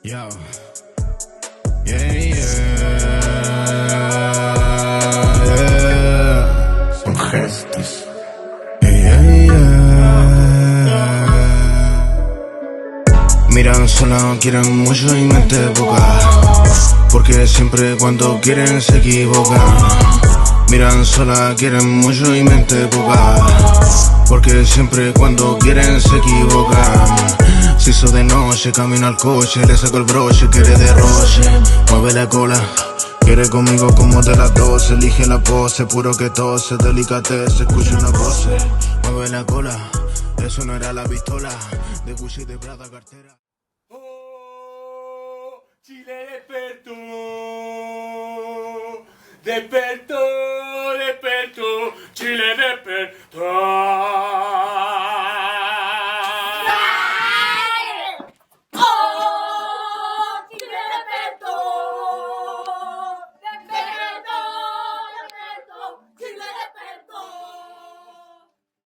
Yo, yeah, yeah, yeah. Son gestos. Yeah, yeah. Miran sola, quieren mucho y mente poca, porque siempre cuando quieren se equivocan. Miran sola, quieren mucho y mente poca, porque siempre cuando quieren se equivocan. Si hizo de noche, camino al coche, le saco el broche, quiere derroche, mueve la cola. Quiere conmigo como de las 12, elige la pose, puro que tose, delicatez, escucha una voz, mueve la cola, eso no era la pistola, de Gucci, de Prada, cartera. Oh, Chile despertó, despertó, despertó, Chile despertó.